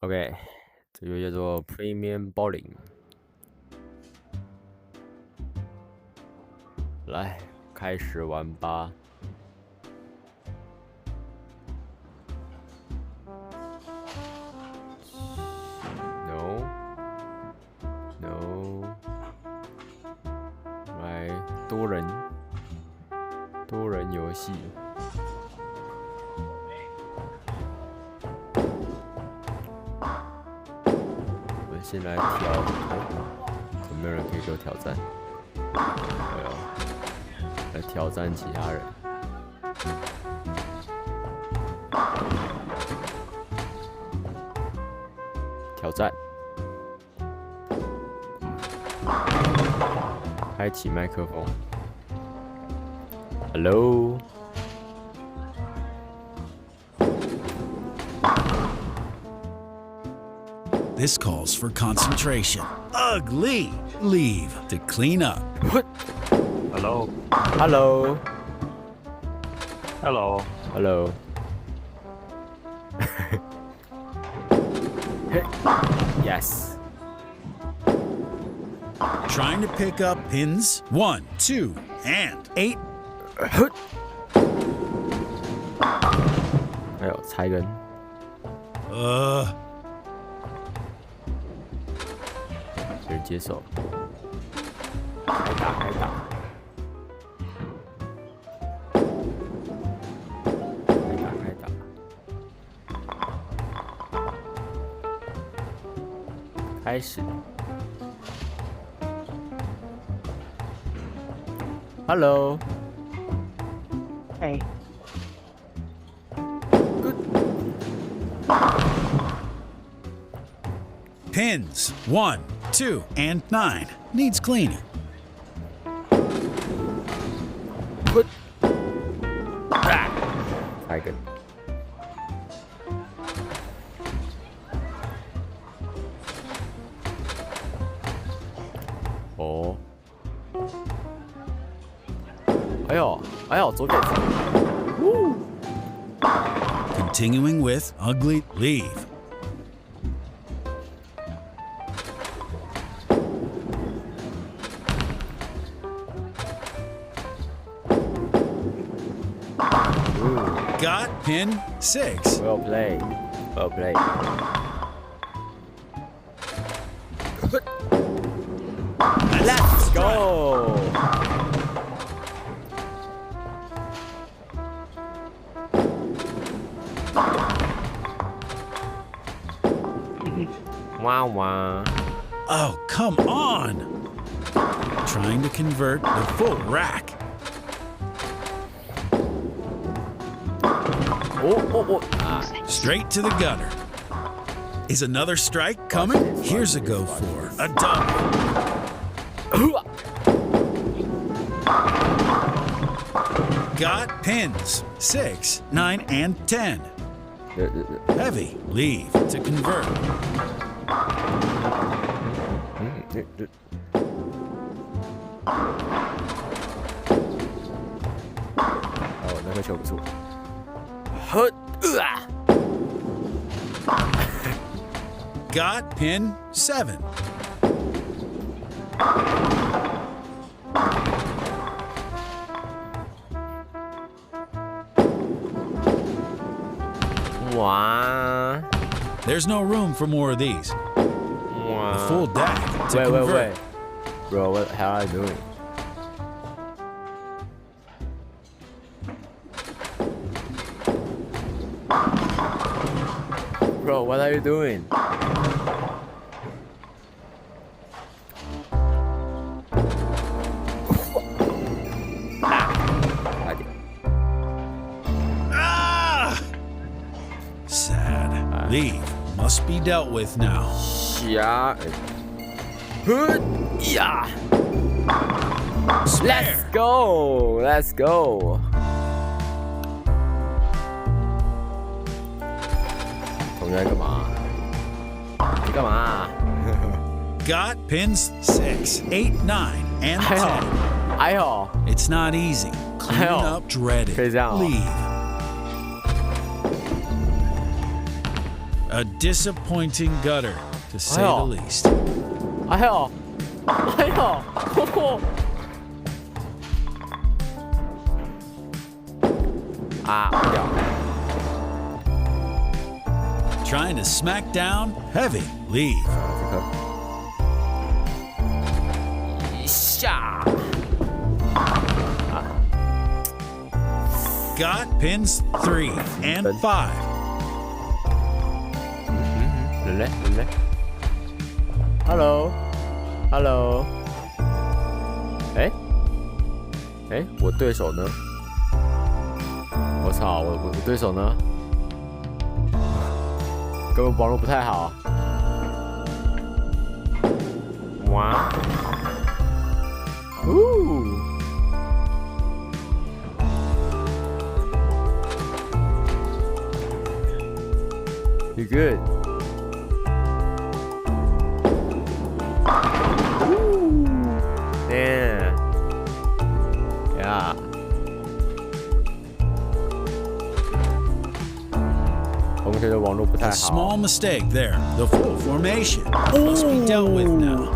OK， 这个叫做 Premium Bowling。来，开始玩吧。No， 来多人游戏。我们先来挑，有没有人可以给我挑战？没有。来挑战其他人。挑战。开启麦克风。Hello。This calls for concentration. Ugly. Leave to clean up. What? Hello. Hello. Hello. Hello. Yes. Trying to pick up pins 1, 2, and 8. 哎呦，踩人。有人接手。开打。开始。Hello. Hey. Good. Pins 1, 2, and 9. Needs cleaning. Good.太good. Oh. 哎呦，左边。Continuing with ugly leave. Got pin 6. Well played. Let's go. Wow. Oh, come on. Trying to convert the full rack. Oh. Straight to the gutter. Is another strike coming? Here's a go for a double. Got pins 6, 9, and 10. Heavy leave to convert. Oh, 那个球不错。Got pin 7. Wow. There's no room for more of these. Wow. A full deck to convert. Wait. Bro, what the hell are you doing? Bro, what are you doing? Sad. Leave must be dealt with now. Yeah. Yeah. Let's go. 同学干嘛？你干嘛？ Got pins 6, 8, 9, and 10. 哎呦， It's not easy. Clean up dreaded. 可以这样哦 Leave. A disappointing gutter, to say the least. 哎呦，哎呦，啊，掉。 Trying to smack down, heavy, leave. 一下。 Got pins 3 and 5. 人嘞？Hello，哎，我对手呢？我操，我对手呢？根本网络不太好。哇，呜。 You good? Ooh, damn. Yeah. 同学的网络不太 A 好。 small mistake there. The full formation must be dealt with now.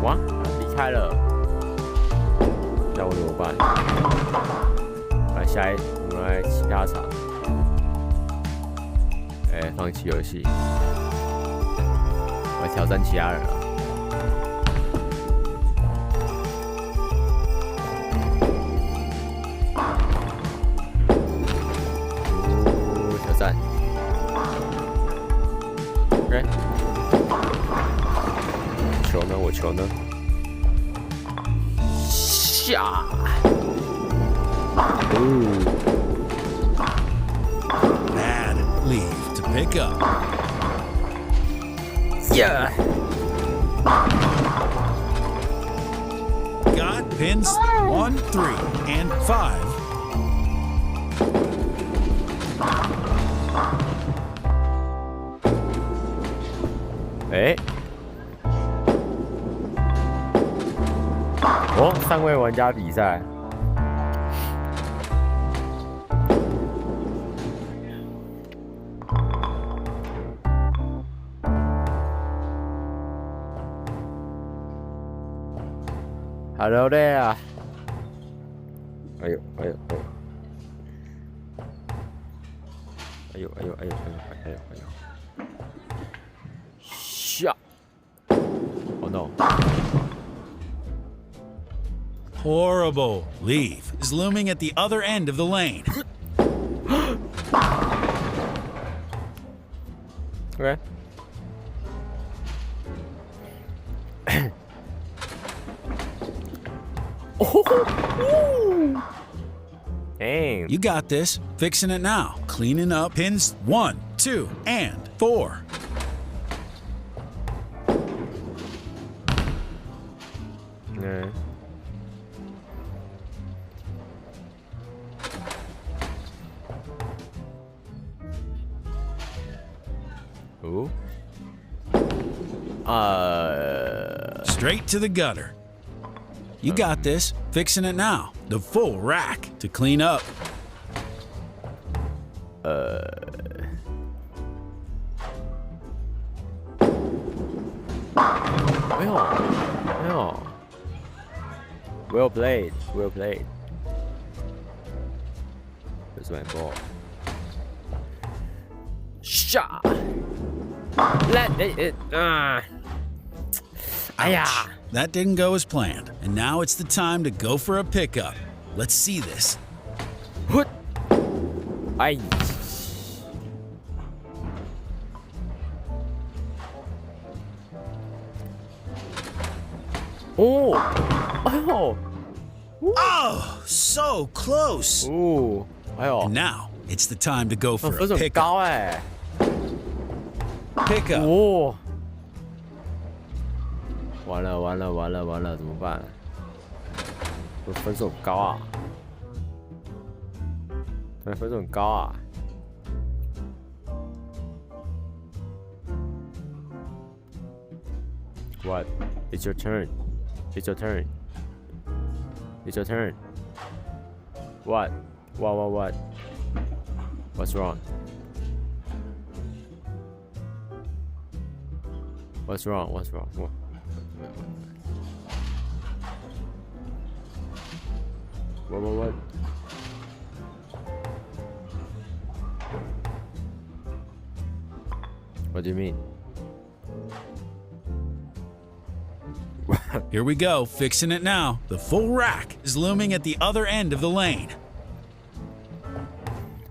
哇，离开了。 那我怎么办？我们来其他场。放弃游戏，我来挑战其他人了。挑战。OK。球呢？我球呢？ 下，Bad leave to pick up. Yeah. Got pins 1, 3, and 5. 哦，3位玩家比赛。Hello there。哎呦。下。Oh no. Horrible. Leave is looming at the other end of the lane. Okay. Dang. You got this. Fixing it now. Cleaning up pins 1, 2, and 4. Yeah. Ooh. Straight to the gutter. You got this. Fixing it now. The full rack to clean up. 哎呦。Well played. Where's my ball? Shot. Let it. Ouch. That didn't go as planned. And now it's the time to go for a pickup. Let's see this. Put. Ay. Oh. Oh. Oh, so close. Oh. And now it's the time to go for a 分数很 pickup. 高哎。 Pickup. 哦。完了，怎么办？我分数很高啊！对，分数很高啊！ What? It's your turn. It's your turn. What? What? What's wrong? What's wrong? What? What do you mean? Here we go, fixing it now. The full rack is looming at the other end of the lane.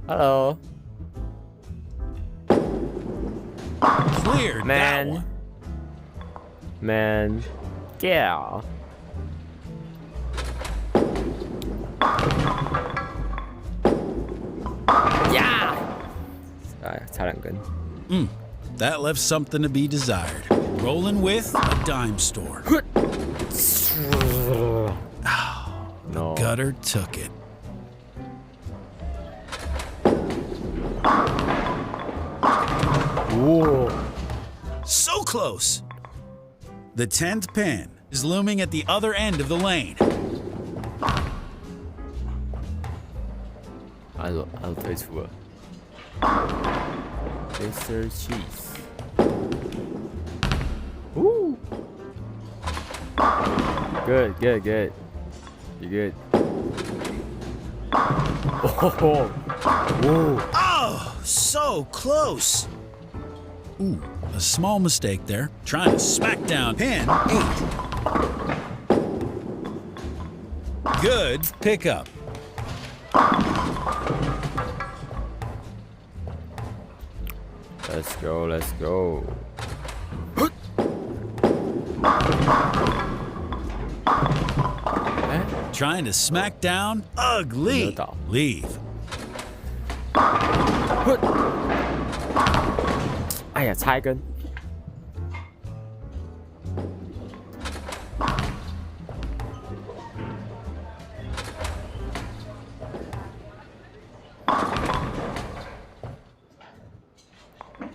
Hello. Cleared that one. Man. Yeah. Yeah. 哎，差2根。That left something to be desired. Rolling with a dime store. No. Gutter took it. Whoa. So close. The 10th pin is looming at the other end of the lane. Also 退出了。Mr. Cheese. Woo. Good. You good? Oh. Whoa. Oh, so close. Ooh, a small mistake there. Trying to smack down pin 8. Good pickup. Let's go. Trying to smack down ugly. Leave. 哎呀，差1根。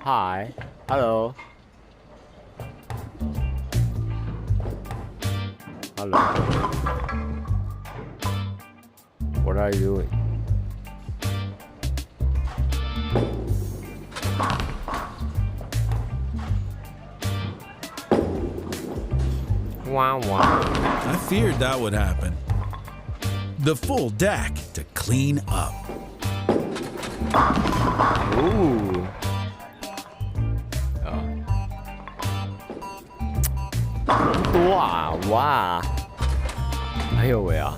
Hi, hello. What are you doing? Wow. I feared that would happen. The full deck to clean up. Ooh.哇！哎呦喂啊！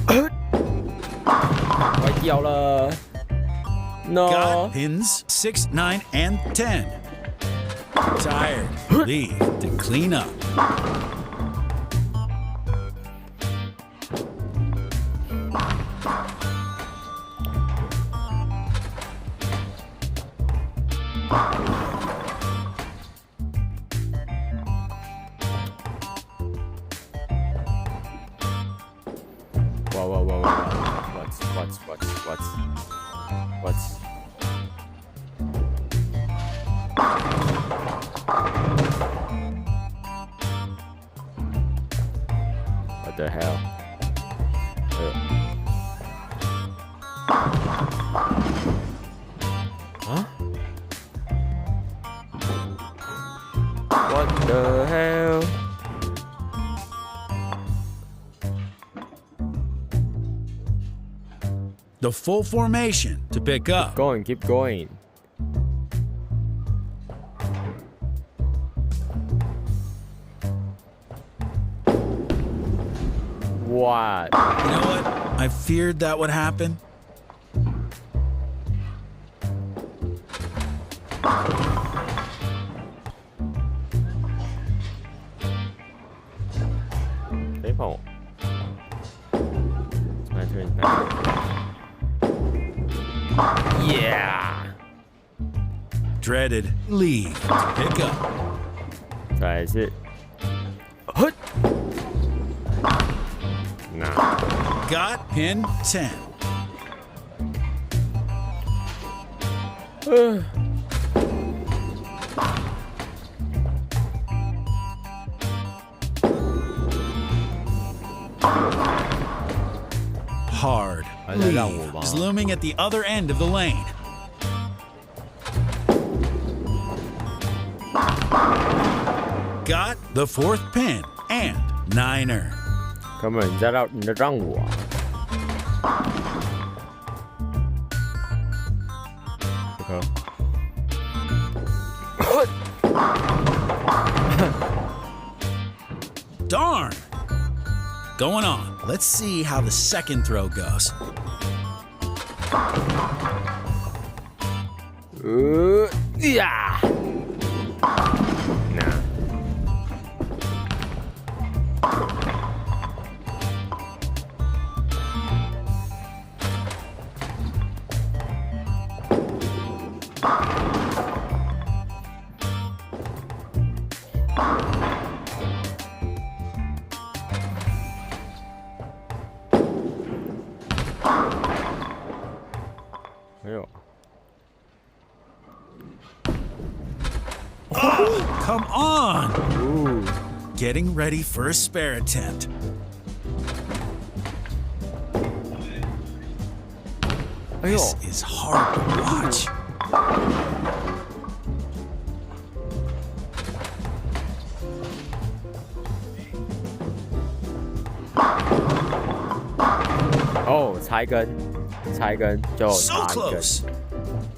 歪掉了 ！No。 Got pins 6, 9, and 10. Tired. Leave to clean up. Wow. What? What the hell? Huh? What the hell? The full formation to pick up. Keep going. What? You know what? I feared that would happen. People. It's my turn. Yeah. Dreaded leave to pick up. 再来一次。Nah. Got pin 10. Hard leave is looming at the other end of the lane. Got the fourth pin and niner. 哥们儿，你在让我啊Darn! Going on. Let's see how the second throw goes. 呀！那。没有。 Come on! Ooh. Getting ready for a spare attempt. This is hard to watch. Oh, 差一根就 So 差一根， close.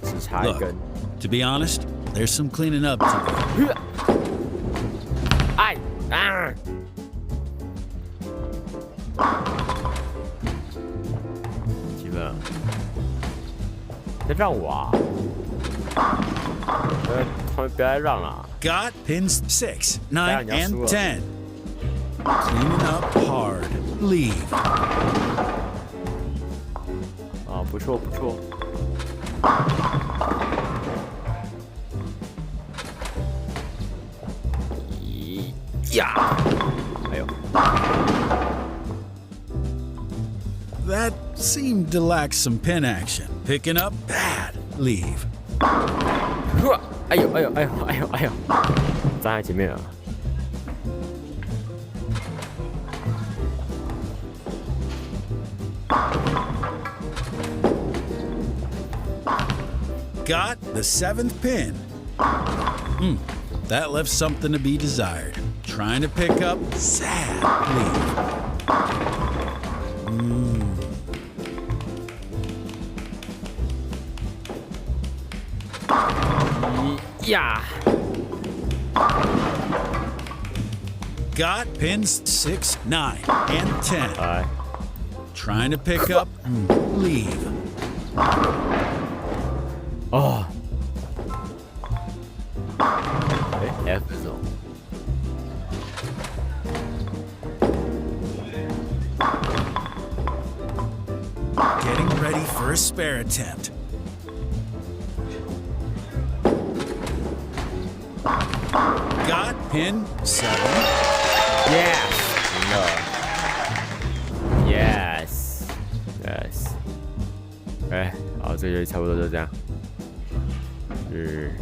只差一根。 To be honest, there's some cleaning up to do. 哎啊！基本上，在让我啊！他们别来让了。 Got pins 6, 9, and 10. Cleaning up hard. Leave. 啊，不错不错。呀！哎呦！ That seemed to lack some pin action. Picking up bad. Leave. 哎呦哎呦哎呦哎呦哎呦！站在前面啊！ Got the 7th pin. That left something to be desired. Trying to pick up sad. Leave. Yeah. Got pins 6, 9, and 10. Aye. Trying to pick up. Leave. Oh. F 这种。 Getting ready for a spare attempt. Got pin 7. Yes. No. Yes. Yes. 哎，好，这个游戏差不多就这样。是。